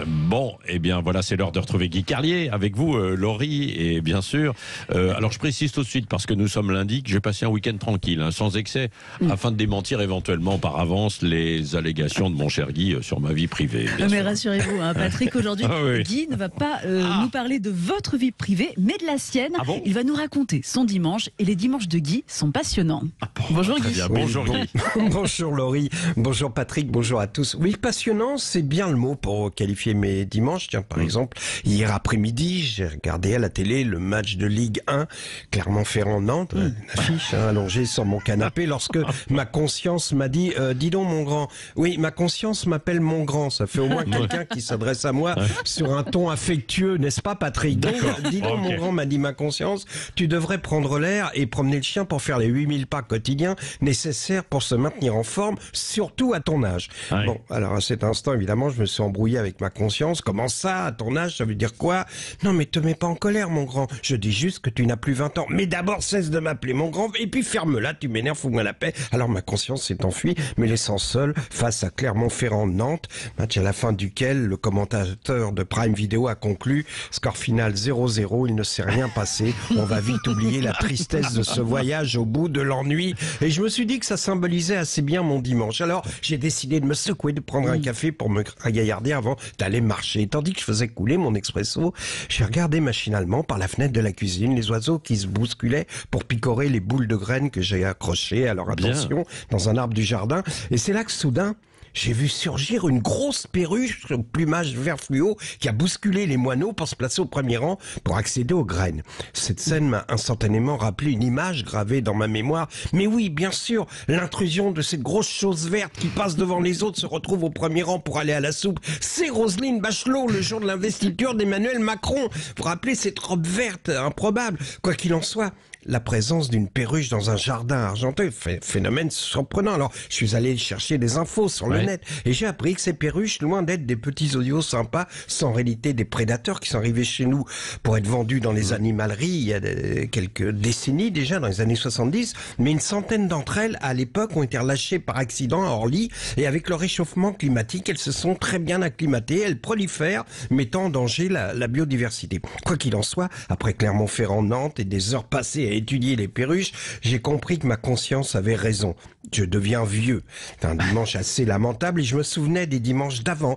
Bon, eh bien voilà, c'est l'heure de retrouver Guy Carlier avec vous, Laurie, et bien sûr. Alors je précise tout de suite, parce que nous sommes lundi, que j'ai passé un week-end tranquille, sans excès, afin de démentir éventuellement par avance les allégations de mon cher Guy sur ma vie privée. Mais rassurez-vous, Patrick, aujourd'hui, oui. Guy ne va pas nous parler de votre vie privée, mais de la sienne. Ah bon? Il va nous raconter son dimanche, et les dimanches de Guy sont passionnants. Bonjour Guy. Bien, bonjour Guy. Bonjour Laurie, bonjour Patrick, bonjour à tous. Oui, passionnant, c'est bien le mot pour qualifier mes dimanches. Tiens, par exemple, hier après-midi, j'ai regardé à la télé le match de Ligue 1, Clermont-Ferrand-Nantes, une affiche allongée sur mon canapé, lorsque ma conscience m'a dit dis donc mon grand. Oui, ma conscience m'appelle mon grand, ça fait au moins quelqu'un qui s'adresse à moi sur un ton affectueux, n'est-ce pas Patrick? Donc, dis donc mon grand, m'a dit ma conscience, tu devrais prendre l'air et promener le chien pour faire les 8000 pas quotidiens nécessaires pour se maintenir en forme, surtout à ton âge. Ouais. Bon, alors à cet instant, évidemment, je me suis embrouillé avec ma conscience. Comment ça, à ton âge, ça veut dire quoi? Non, mais te mets pas en colère, mon grand. Je dis juste que tu n'as plus 20 ans. Mais d'abord, cesse de m'appeler mon grand, et puis ferme-la, tu m'énerves, fous-moi la paix. Alors ma conscience s'est enfuie, me laissant seul face à Clermont-Ferrand-Nantes, match à la fin duquel le commentateur de Prime Video a conclu, score final 0-0, il ne s'est rien passé, on va vite oublier la tristesse de ce voyage au bout de l'ennui. Et je me suis dit que ça symbolisait assez bien mon dimanche. Alors j'ai décidé de me secouer, de prendre un café pour me ragaillarder avant d'aller marcher. Tandis que je faisais couler mon expresso, j'ai regardé machinalement par la fenêtre de la cuisine les oiseaux qui se bousculaient pour picorer les boules de graines que j'ai accrochées à leur attention dans un arbre du jardin. Et c'est là que soudain, j'ai vu surgir une grosse perruche au plumage vert fluo qui a bousculé les moineaux pour se placer au premier rang pour accéder aux graines. Cette scène m'a instantanément rappelé une image gravée dans ma mémoire. Mais oui, bien sûr, l'intrusion de cette grosse chose verte qui passe devant les autres se retrouve au premier rang pour aller à la soupe. C'est Roselyne Bachelot le jour de l'investiture d'Emmanuel Macron. Vous vous rappelez cette robe verte improbable? Quoi qu'il en soit, la présence d'une perruche dans un jardin argenté, phénomène surprenant. Alors, je suis allé chercher des infos sur le net et j'ai appris que ces perruches, loin d'être des petits odios sympas, sont en réalité des prédateurs qui sont arrivés chez nous pour être vendus dans les animaleries il y a quelques décennies déjà, dans les années 70. Mais une centaine d'entre elles, à l'époque, ont été relâchées par accident à Orly et avec le réchauffement climatique, elles se sont très bien acclimatées. Elles prolifèrent, mettant en danger la biodiversité. Quoi qu'il en soit, après Clermont-Ferrand-Nantes et des heures passées à étudier les perruches, j'ai compris que ma conscience avait raison. Je deviens vieux. C'est un dimanche assez lamentable et je me souvenais des dimanches d'avant.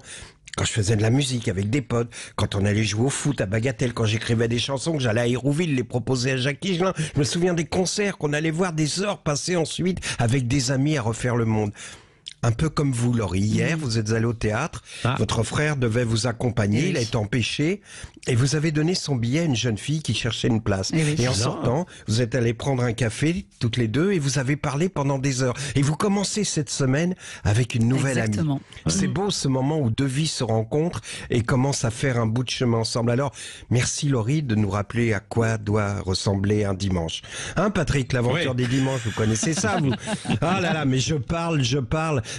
Quand je faisais de la musique avec des potes, quand on allait jouer au foot à Bagatelle, quand j'écrivais des chansons, que j'allais à Hérouville les proposer à Jacques Higelin. Je me souviens des concerts qu'on allait voir, des heures passées ensuite avec des amis à refaire le monde. Un peu comme vous, Laurie. Hier, vous êtes allé au théâtre. Votre frère devait vous accompagner. Il a été empêché. Et vous avez donné son billet à une jeune fille qui cherchait une place. Et en sortant, vous êtes allés prendre un café, toutes les deux, et vous avez parlé pendant des heures. Et vous commencez cette semaine avec une nouvelle amie. C'est beau ce moment où deux vies se rencontrent et commencent à faire un bout de chemin ensemble. Alors, merci Laurie de nous rappeler à quoi doit ressembler un dimanche. Hein, Patrick, l'aventure des dimanches, vous connaissez ça, vous? Ah là là, mais je parle.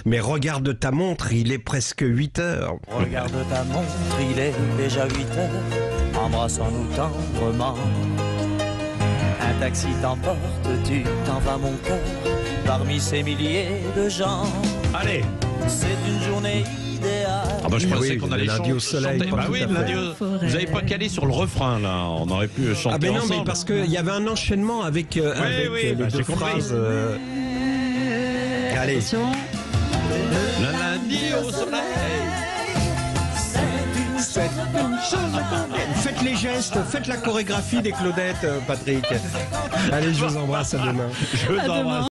Mais regarde ta montre, il est presque 8 heures. Regarde ta montre, il est déjà 8 heures. Embrassons-nous tendrement. Un taxi t'emporte, tu t'en vas mon cœur, parmi ces milliers de gens. Allez. C'est une journée idéale. Ah bah je pensais oui, qu'on allait lundi au soleil, chanter. pas Bah tout oui, à fait. lundi au... Vous n'avez pas calé sur le refrain là, on aurait pu chanter Ah ben non, ensemble. mais parce qu'il y avait un enchaînement avec, les bah, deux j'ai compris. phrases. Allez. Le lundi au soleil. Faites les gestes, faites la chorégraphie des Claudettes, Patrick. Allez, je vous embrasse, à demain. Je vous embrasse.